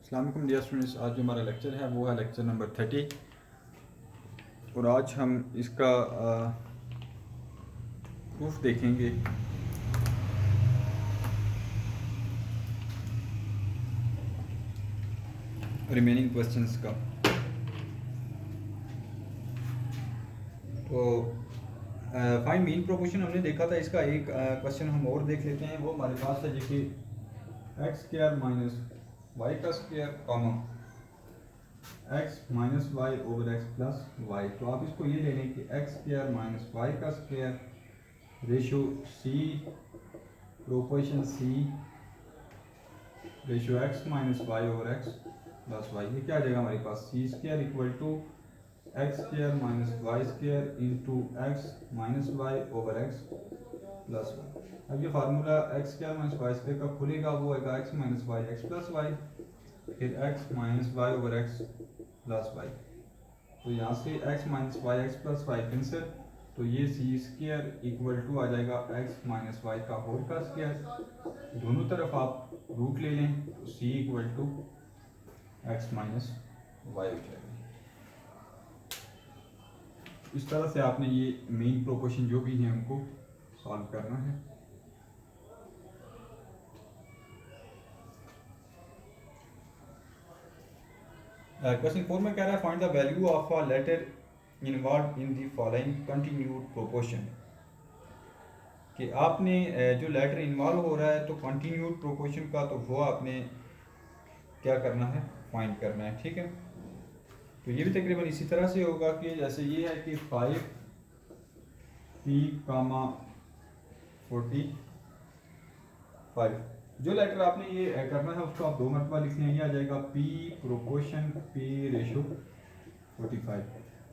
अस्सलाम वालेकुम dear students. आज जो हमारा लेक्चर है वो है लेक्चर नंबर 30 और आज हम इसका प्रूफ देखेंगे। रिमेनिंग क्वेश्चंस का। तो फाइंड मीन प्रोपोर्शन हमने देखा था, इसका एक क्वेश्चन हम और देख लेते हैं। वो हमारे पास है देखिए एक्स स्क्वायर माइनस वाई का square comma x minus y over x plus y. तो आप इसको ये ले लें कि एक्स स्क्वायर माइनस वाई का square ratio C proportion C ratio x minus y over x plus y. ये क्या आ जाएगा हमारे पास, C square equal to x square minus y square into x minus y over x plus y. अब ये formula x square minus y square का खुलेगा, वो आएगा x minus y x plus y, फिर x minus y over x plus y. तो यहाँ से x minus y x plus y cancel, तो ये सी स्क्वायर इक्वल टू आ जाएगा एक्स माइनस वाई का होल का स्क्वायर। दोनों तरफ आप रूट ले लें तो C equal to x minus y हो जाएगा। इस तरह से आपने ये मेन प्रोपोर्शन जो भी है उनको सॉल्व करना है। क्वेश्चन 4 में कह रहा है find the value of a letter involve in the following continued proportion. कि आपने जो लेटर इन्वॉल्व हो रहा है तो कंटिन्यूड प्रोपोर्शन का, तो वो आपने क्या करना है, फाइंड करना है। ठीक है, तो ये भी तकरीबन इसी तरह से होगा कि जैसे ये है कि 5 पी कामा 45। जो लेटर आपने ये करना है उसको आप दो मरतबा लिखने हैं। ये आ जाएगा पी प्रोपोर्शन पी रेशो 45।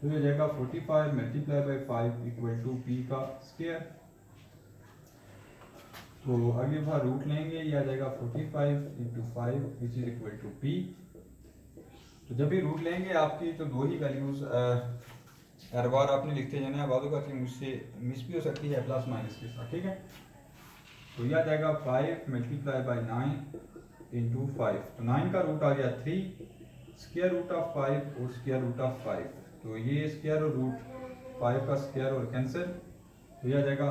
तो ये आ जाएगा 45 multiply by 5 equal to P का स्क्वायर। तो आगे बाहर रूट लेंगे, ये आ जाएगा 45 into 5 which is equal to P. तो जब भी रूट लेंगे आपकी तो दो ही वैल्यूज हर बार आपने लिखते जाना है। वादों का कि मुझसे मिस भी हो सकती है प्लस माइनस के साथ। ठीक है, तो यह आ जाएगा 5 मल्टीप्लाई बाई 9 इंटू 5। तो 9 का रूट आ गया 3, स्क्वायर रूट ऑफ 5 और स्क्वायर रूट ऑफ 5। तो ये स्क्वायर और रूट 5 का स्क्वायर और कैंसिल, तो यह आ जाएगा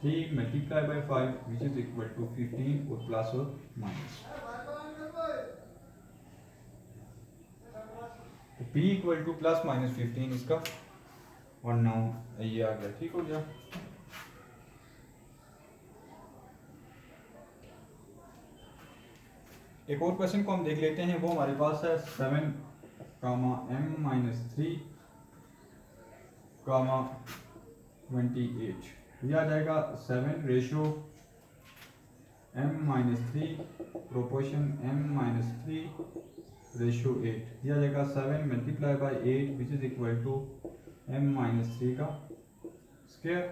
3 multiply by 5 which is equal to 15 और प्लस और माइनस। तो p equal to plus minus 15 इसका और नाउ ये आ गया। ठीक हो गया। एक और क्वेश्चन को हम देख लेते हैं। वो हमारे पास है 7 कामा m माइनस 3 कामा 28। ये आ जाएगा 7 ratio m minus 3 proportion m minus 3 ratio 8। यह आ जाएगा 7 multiply by 8 which is equal to m minus 3 का स्क्वायर।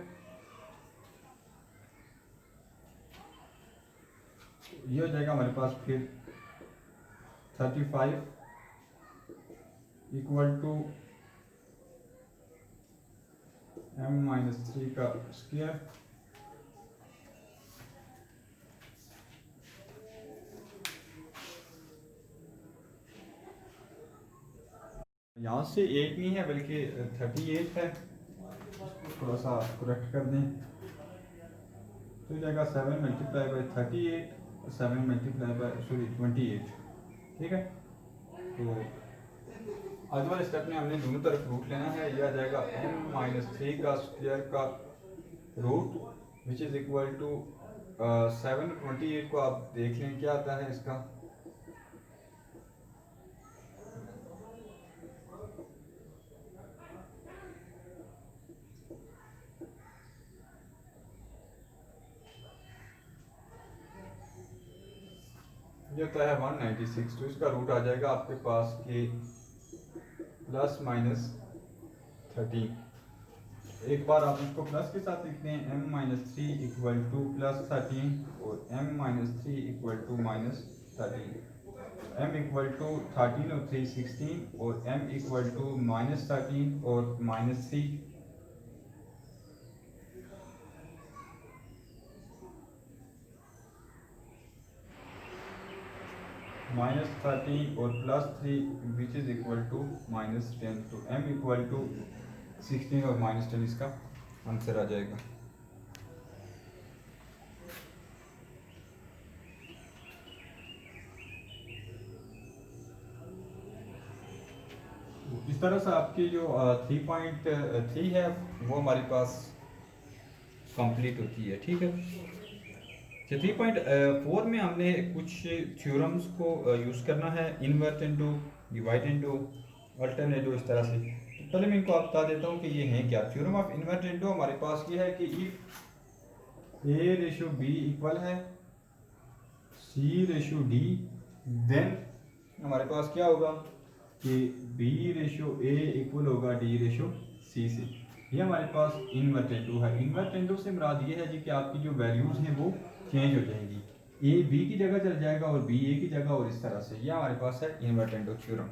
ये हो जाएगा हमारे पास फिर 35 इक्वल टू m माइनस 3 का स्क्वायर। यहाँ से 8 नहीं है बल्कि 38 है, थोड़ा सा करेक्ट कर दें। तो जाएगा 7 मल्टीप्लाई बाई 38, 7 मल्टीप्लाई बाई 28। ठीक है, तो आज वाले स्टेप में हमने दोनों तरफ रूट लेना है। यह आ जाएगा m माइनस 3 का स्क्वायर का root which is equal to 7। 28 को आप देख लें क्या आता है इसका। ये होता है 196। तो इसका रूट आ जाएगा आपके पास के प्लस माइनस 13। एक बार आप इसको प्लस के साथ लिखते हैं m minus 3 equal to plus 13 और m minus 3 equal to minus 13। m equal to 13 और 3 16 और m इक्वल टू माइनस 13 और माइनस 3। -13 और +3 विच इज़ इक्वल टू -10। तो m इक्वल टू 16 और -10 इसका आंसर आ जाएगा। इस तरह से आपकी जो 3.3 है वो हमारे पास कंप्लीट होती है। ठीक है, 3.4 में हमने कुछ थ्योरम्स को यूज़ करना है, इन्वर्टेंडो, डिवाइडेंडो, अल्टरनेटो, इस तरह से। तो पहले मैं इनको बता देता हूँ कि ये हैं क्या। थ्योरम ऑफ इन्वर्टेंडो हमारे पास ये है कि इफ A/B इक्वल है C/D, देन हमारे पास क्या होगा कि B/A इक्वल होगा D/C से। ये हमारे पास इन्वर्टेंडो है। इन्वर्टेंडो से मुराद ये है जी कि आपकी जो वैल्यूज़ हैं वो चेंज हो जाएंगी, A B की जगह चल जाएगा और B A की जगह, और इस तरह से। ये हमारे पास है इन्वर्टेंडो थ्योरम।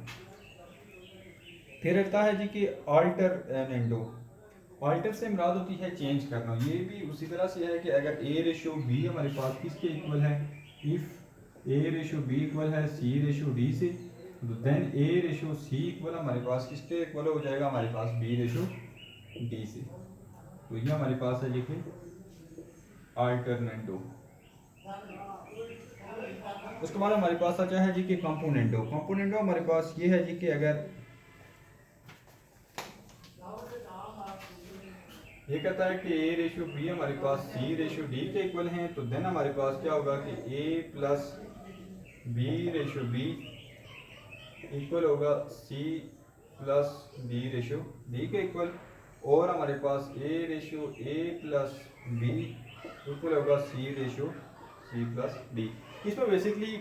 फिर रहता है जी कि अल्टरनेंडो। अल्टर से मुराद होती है चेंज करना। ये भी उसी तरह से है कि अगर A/B हमारे पास किसके इक्वल है, इफ़ A/B इक्वल है C/D से, तो देन A/C इक्वल हमारे पास किसके इक्वल हो जाएगा, हमारे पास B/D से। तो ये हमारे पास है देखिए अल्टरनेंडो। उसके बाद हमारे पास आता है जी कि कंपोनेंडो। कंपोनेंडो हमारे पास ये है जी कि अगर ये कहता है कि A/B हमारे पास C/D के इक्वल हैं, तो देन हमारे पास क्या होगा कि A प्लस B/B इक्वल होगा C प्लस D/D के इक्वल, और हमारे पास A/A प्लस B इक्वल होगा C/C प्लस D। इसमें बेसिकली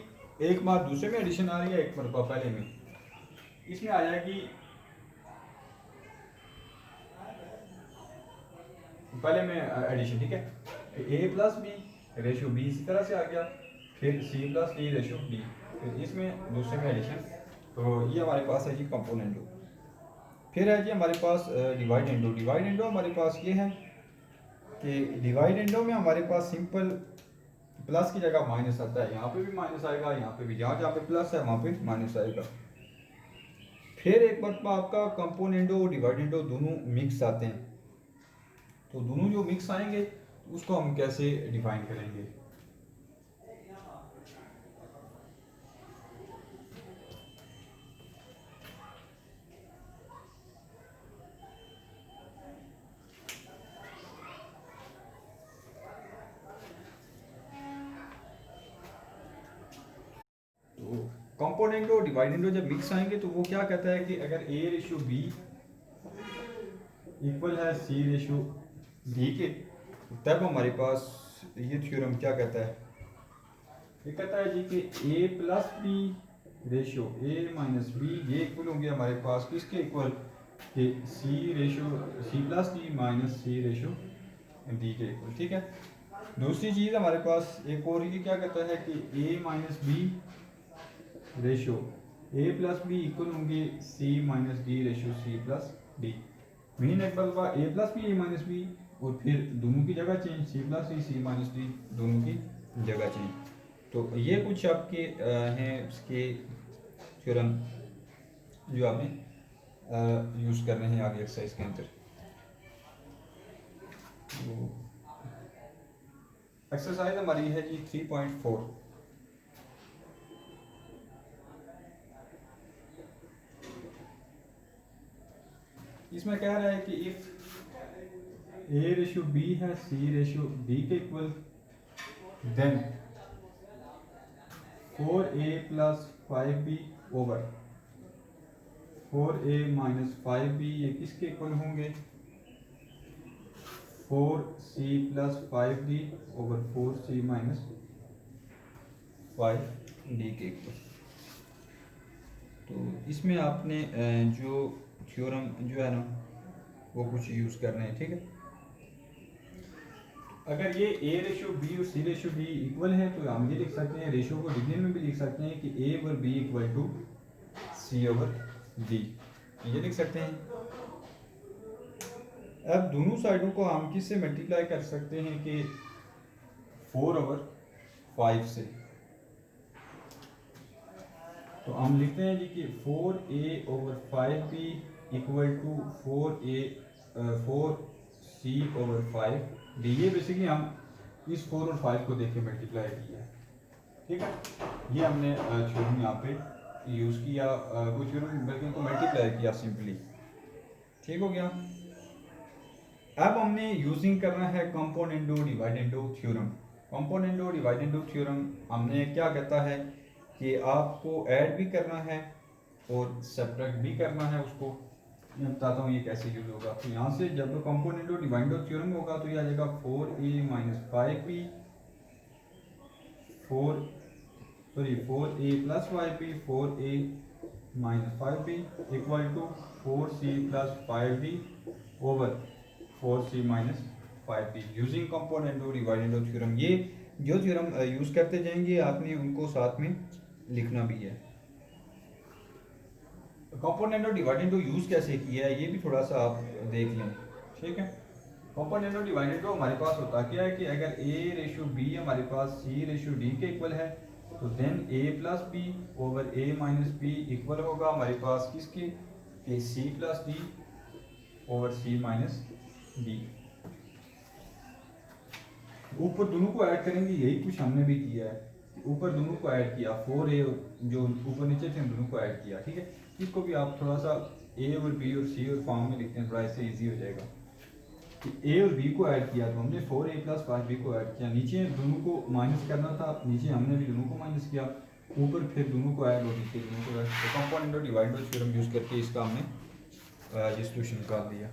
एक बार दूसरे में एडिशन आ रही है, एक मरतबा पहले में। इसमें आ जाएगी पहले में एडिशन, ठीक है। A प्लस B/B इसी तरह से आ गया, फिर C प्लस D/D, फिर इसमें दूसरे में एडिशन। तो ये हमारे पास है जी कंपोनेंडो। फिर है जी हमारे पास डिवाइडेंडो। डिवाइडेंडो हमारे पास ये है कि डिवाइडेंडो में हमारे पास सिंपल प्लस की जगह माइनस आता है। यहाँ पे भी माइनस आएगा, यहाँ पे भी, जहाँ जहाँ पे प्लस है वहाँ पे माइनस आएगा। फिर एक बार आपका कंपोनेंडो और डिवाइडेंडो दोनों मिक्स आते हैं। तो दोनों जो मिक्स आएंगे उसको हम कैसे डिफाइन करेंगे। तो कंपोनेंडो और डिवाइडेंडो जब मिक्स आएंगे तो वो क्या कहता है कि अगर A/B इक्वल है C/D के, तब हमारे पास ये थ्योरम क्या कहता है, ये कहता है जी कि A plus B ratio A minus B ये इक्वल होंगे हमारे पास किसके इक्वल, कि C plus D minus C/D के इक्वल। ठीक है। दूसरी चीज़ हमारे पास एक और ये क्या कहता है कि A minus B ratio A plus B equal होंगे C minus D ratio C plus D। Mean एक बार A plus B A minus B, और फिर दोनों की जगह change, C plus D C minus D दोनों की जगह चेंज। तो ये कुछ आपके हैं इसके थ्योरम जो आपने यूज़ करने हैं आगे एक्सरसाइज के अंदर। एक्सरसाइज हमारी है जी 3.4। इसमें कह रहा है कि इफ A/B है C/D के equal, then 4A plus 5B over 4A minus 5B ये किसके इक्वल होंगे, 4C plus 5D over 4C minus 5D के इक्वल। तो इसमें आपने जो थ्योरम जो है ना वो कुछ यूज़ करने हैं। ठीक है। अगर ये A/B और C/D इक्वल है तो हम ये लिख सकते हैं, रेशो को डिग्री में भी लिख सकते हैं कि A over B equal to C over D, ये लिख सकते हैं। अब दोनों साइडों को हम किससे मल्टीप्लाई कर सकते हैं कि 4 ओवर 5 से। तो हम लिखते हैं जी कि 4a/5b इक्वल टू 4c/5d। ये बेसिकली हम इस 4 और 5 को देख के मल्टीप्लाई किया है, ठीक है। ये हमने थ्योरम यहाँ पे यूज़ किया, कुछ थ्योरम बल्कि इनको मल्टीप्लाई किया सिंपली, ठीक हो गया। अब हमने यूजिंग करना है componendo dividendo theorem. Componendo dividendo theorem हमने क्या कहता है कि आपको ऐड भी करना है और सब्ट्रैक्ट भी करना है उसको। मैं बताता हूँ ये कैसे यूज होगा। तो यहाँ से जब कंपोनेंडो डिवाइडेंडो थ्योरम होगा तो ये आ जाएगा 4a minus 5b 4a plus 5b 4a minus 5b equal to 4c plus 5d over 4c minus 5d using componendo dividendo theorem. ये जो थ्योरम यूज करते जाएंगे आपने उनको साथ में लिखना भी है। कंपोनेंडो डिवाइडेंडो यूज कैसे किया है ये भी थोड़ा सा आप देख लें, ठीक है। कंपोनेंडो डिवाइडेंडो हमारे पास होता क्या है कि अगर a/b हमारे पास c/d के इक्वल है तो then a plus B over a minus B equal होगा हमारे पास किसके, c plus d over c minus d। ऊपर दोनों को ऐड करेंगे, यही कुछ हमने भी किया है, ऊपर दोनों को ऐड किया, 4a जो ऊपर नीचे थे दोनों को ऐड किया, ठीक है। इसको भी आप थोड़ा सा a और b और c और फॉर्म में लिखते हैं, थोड़ा इससे इजी हो जाएगा कि a और b को ऐड किया तो हमने 4a प्लस 5b को ऐड किया, नीचे दोनों को माइनस करना था, नीचे हमने भी दोनों को माइनस किया, ऊपर फिर दोनों को ऐड और नीचे दोनों को ऐड। तो कंपोनेंडो डिवाइडेंडो थ्योरम यूज़ करके इसका हमने सॉल्यूशन निकाल दिया।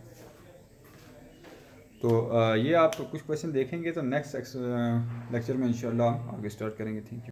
तो ये आप कुछ क्वेश्चन देखेंगे तो नेक्स्ट लेक्चर में इंशाल्लाह आगे स्टार्ट करेंगे। Thank you.